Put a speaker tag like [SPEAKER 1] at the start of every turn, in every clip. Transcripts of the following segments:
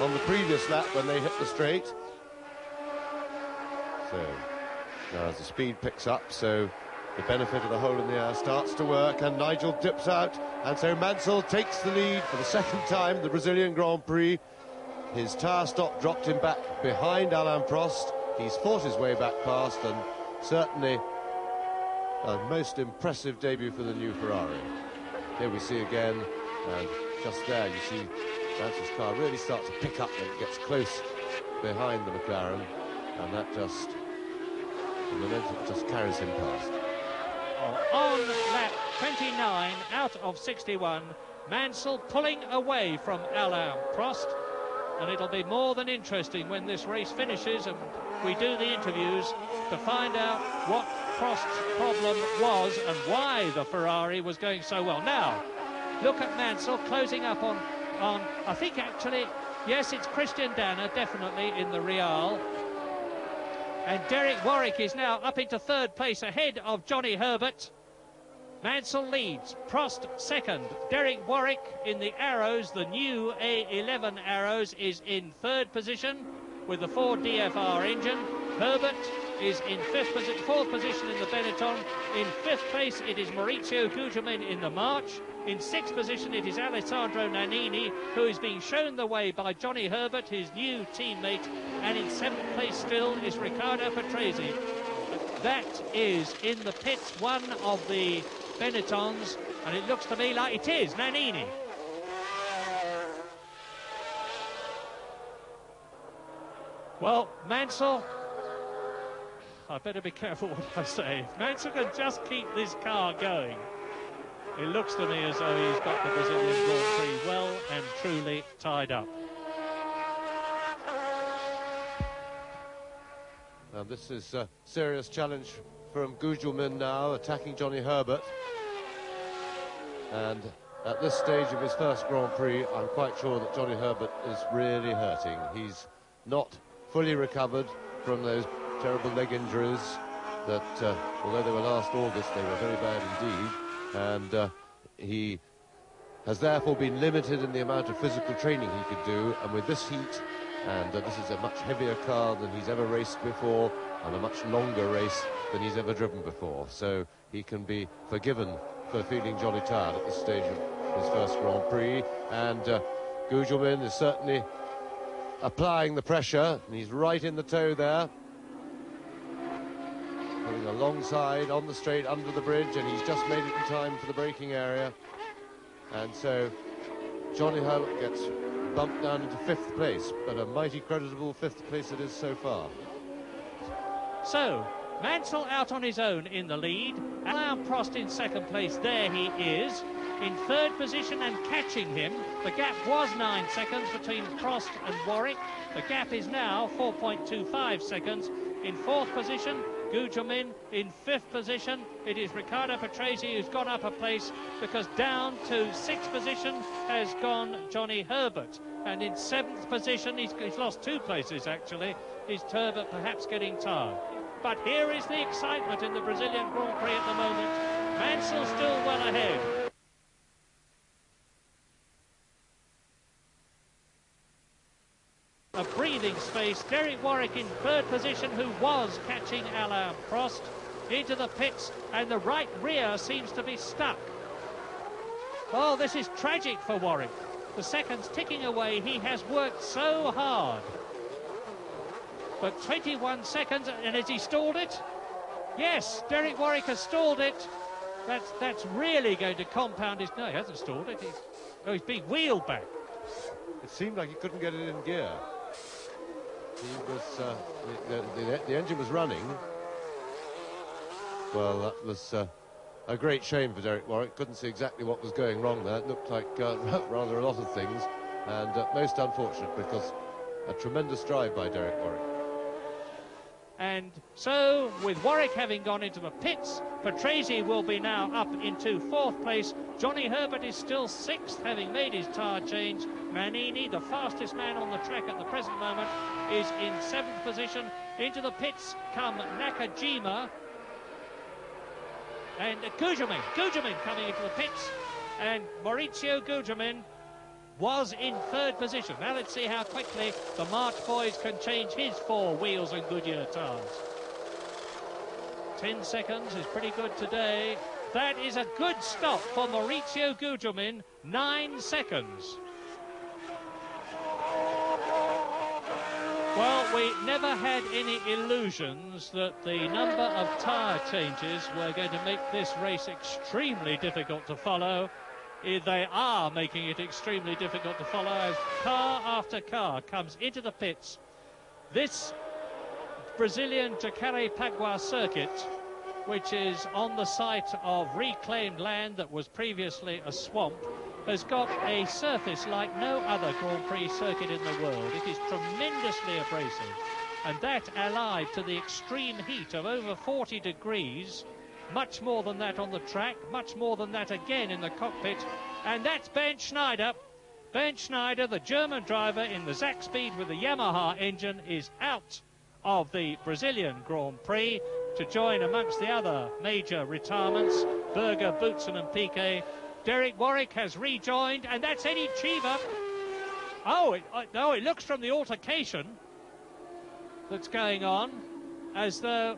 [SPEAKER 1] on the previous lap when they hit the straight. So now as the speed picks up, so the benefit of the hole in the air starts to work, and Nigel dips out, and so Mansell takes the lead for the second time, the Brazilian Grand Prix. His tyre stop dropped him back behind Alain Prost. He's fought his way back past, and certainly a most impressive debut for the new Ferrari. Here we see again, and just there you see Mansell's car really start to pick up when it gets close behind the McLaren, and that just, the momentum just carries him past.
[SPEAKER 2] On lap 29 out of 61, Mansell pulling away from Alain Prost, and it'll be more than interesting when this race finishes and we do the interviews to find out what Prost's problem was and why the Ferrari was going so well. Now, look at Mansell closing up on I think actually, yes, it's Christian Danner definitely in the Real. And Derek Warwick is now up into third place ahead of Johnny Herbert. Mansell leads, Prost second. Derek Warwick in the Arrows, the new A11 Arrows, is in third position with the Ford DFR engine. Herbert is in fourth position in the Benetton. In fifth place it is Maurizio Gugelmin in the March. In sixth position it is Alessandro Nannini, who is being shown the way by Johnny Herbert, his new teammate. And in seventh place still is Riccardo Patrese. That is in the pits one of the Benettons, and it looks to me like it is Nannini. Well, Mansell, I better be careful what I say. If Mansell can just keep this car going, it looks to me as though he's got the Brazilian Grand Prix well and truly tied up.
[SPEAKER 1] Now this is a serious challenge from Gugelmin now, attacking Johnny Herbert. And at this stage of his first Grand Prix, I'm quite sure that Johnny Herbert is really hurting. He's not fully recovered from those terrible leg injuries that, although they were last August, they were very bad indeed. And he has therefore been limited in the amount of physical training he could do. And with this heat, and this is a much heavier car than he's ever raced before, and a much longer race than he's ever driven before. So he can be forgiven for feeling jolly tired at this stage of his first Grand Prix. And Gugelmin is certainly applying the pressure, and he's right in the toe there. Going alongside on the straight under the bridge, and he's just made it in time for the braking area. And so Johnny Herbert gets bumped down into fifth place, but a mighty creditable fifth place it is so far.
[SPEAKER 2] So, Mansell out on his own in the lead. Alain Prost in second place, there he is. In third position and catching him. The gap was 9 seconds between Prost and Warwick. The gap is now 4.25 seconds. In fourth position, Gugelmin. In fifth position, it is Riccardo Patrese who's gone up a place, because down to sixth position has gone Johnny Herbert. And in seventh position, he's lost 2 places actually, is Herbert perhaps getting tired. But here is the excitement in the Brazilian Grand Prix at the moment. Mansell still well ahead. A breathing space. Derek Warwick in third position, who was catching Alain Prost, into the pits, and the right rear seems to be stuck. Oh, this is tragic for Warwick. The seconds ticking away. He has worked so hard. But 21 seconds, and has he stalled it? Yes, Derek Warwick has stalled it. That's really going to compound his... No, he hasn't stalled it. He's being wheeled back.
[SPEAKER 1] It seemed like he couldn't get it in gear. He was, the engine was running. Well, that was a great shame for Derek Warwick. Couldn't see exactly what was going wrong there. It looked like rather a lot of things, and most unfortunate, because a tremendous drive by Derek Warwick.
[SPEAKER 2] And so, with Warwick having gone into the pits, Patrese will be now up into fourth place. Johnny Herbert is still sixth, having made his tyre change. Nannini, the fastest man on the track at the present moment, is in seventh position. Into the pits come Nakajima and Gugelmin coming into the pits, and Maurizio Gugelmin was in third position. Now let's see how quickly the March Boys can change his 4 wheels and Goodyear tyres. 10 seconds is pretty good today. That is a good stop for Maurizio Gugelmin, 9 seconds. Well, we never had any illusions that the number of tyre changes were going to make this race extremely difficult to follow. They are making it extremely difficult to follow as car after car comes into the pits. This Brazilian Jacarepaguá circuit, which is on the site of reclaimed land that was previously a swamp, has got a surface like no other Grand Prix circuit in the world. It is tremendously abrasive, and that allied to the extreme heat of over 40 degrees, much more than that on the track, much more than that again in the cockpit, and that's Bernd Schneider. Bernd Schneider, the German driver in the Zack Speed with the Yamaha engine, is out of the Brazilian Grand Prix to join amongst the other major retirements, Berger, Boutsen and Piquet. Derek Warwick has rejoined, and that's Eddie Cheever. Oh, it looks from the altercation that's going on as though...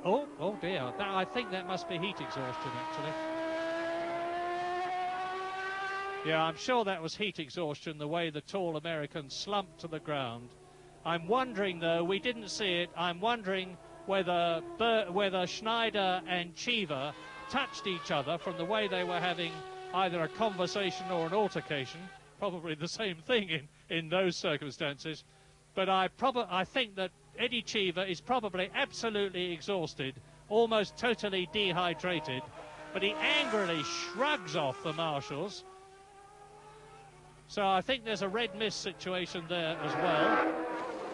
[SPEAKER 2] Oh dear, I think that must be heat exhaustion, actually. Yeah, I'm sure that was heat exhaustion, the way the tall American slumped to the ground. I'm wondering, though, we didn't see it, I'm wondering whether Schneider and Cheever touched each other from the way they were having either a conversation or an altercation, probably the same thing in those circumstances. But I think that Eddie Cheever is probably absolutely exhausted, almost totally dehydrated, but he angrily shrugs off the marshals. So I think there's a red mist situation there as well.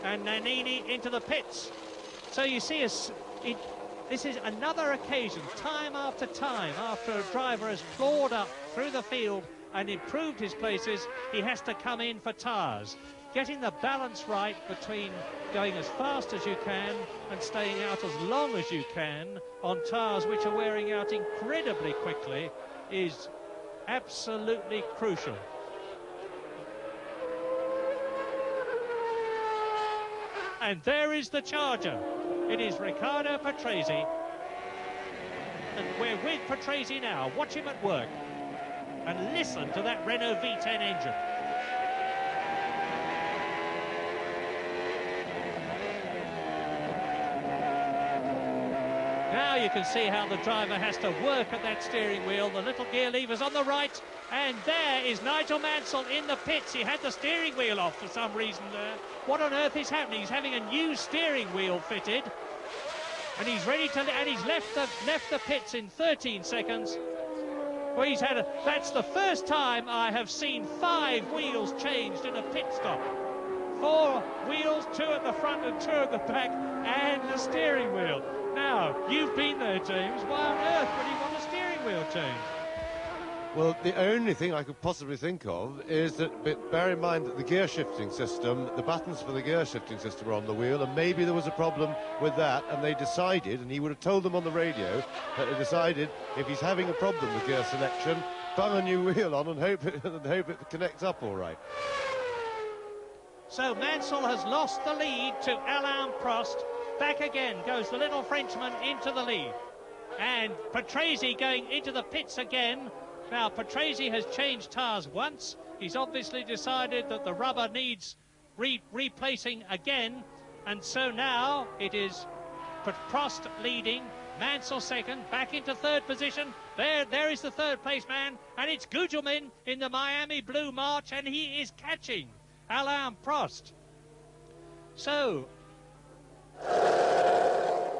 [SPEAKER 2] And Nannini into the pits. So you see this is another occasion, time after time, after a driver has clawed up through the field and improved his places, he has to come in for tyres. Getting the balance right between going as fast as you can and staying out as long as you can on tyres which are wearing out incredibly quickly is absolutely crucial. And there is the charger. It is Riccardo Patrese. And we're with Patrese now. Watch him at work. And listen to that Renault V10 engine. Now you can see how the driver has to work at that steering wheel. The little gear levers on the right. And there is Nigel Mansell in the pits. He had the steering wheel off for some reason there. What on earth is happening? He's having a new steering wheel fitted. And he's ready to... And he's left the pits in 13 seconds. Well, he's had that's the first time I have seen 5 wheels changed in a pit stop. 4 wheels, 2 at the front and 2 at the back, and the steering wheel. Now, you've been there, James. Why on earth would he want a steering wheel change?
[SPEAKER 1] Well, the only thing I could possibly think of is that, bear in mind that the gear shifting system, the buttons for the gear shifting system are on the wheel, and maybe there was a problem with that, and they decided, and he would have told them on the radio, that they decided if he's having a problem with gear selection, bung a new wheel on and hope it connects up all right.
[SPEAKER 2] So Mansell has lost the lead to Alain Prost. Back again goes the little Frenchman into the lead. And Patrese going into the pits again. Now, Patrese has changed tyres once. He's obviously decided that the rubber needs replacing again. And so now it is Prost leading, Mansell second, back into third position. There is the third place man. And it's Gugelmin in the Miami Blue March, and he is catching Alain Prost. So,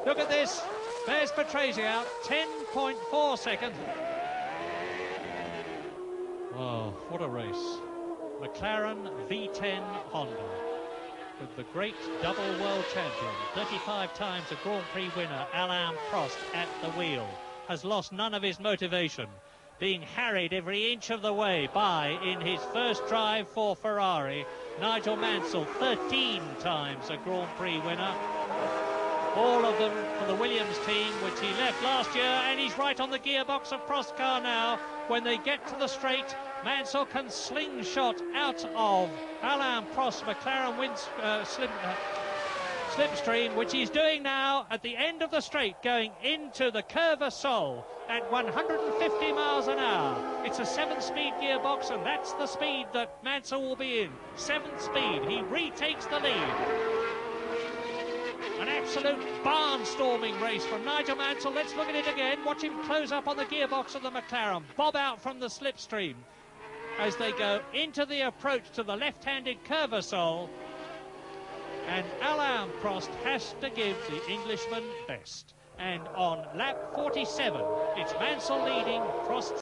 [SPEAKER 2] look at this. There's Patrese out, 10.4 seconds. Oh, what a race. McLaren V10 Honda with the great double world champion, 35 times a Grand Prix winner, Alain Prost at the wheel, has lost none of his motivation, being harried every inch of the way by, in his first drive for Ferrari, Nigel Mansell, 13 times a Grand Prix winner. All of them for the Williams team, which he left last year, and he's right on the gearbox of Prost's car now. When they get to the straight, Mansell can slingshot out of Alain Prost's McLaren slipstream, which he's doing now at the end of the straight, going into the Curva Sol at 150 miles an hour. It's a 7-speed gearbox, and that's the speed that Mansell will be in. 7th speed. He retakes the lead. An absolute barnstorming race from Nigel Mansell. Let's look at it again. Watch him close up on the gearbox of the McLaren. Bob out from the slipstream as they go into the approach to the left-handed Curva Sol. And Alain Prost has to give the Englishman best. And on lap 47, it's Mansell leading, Prost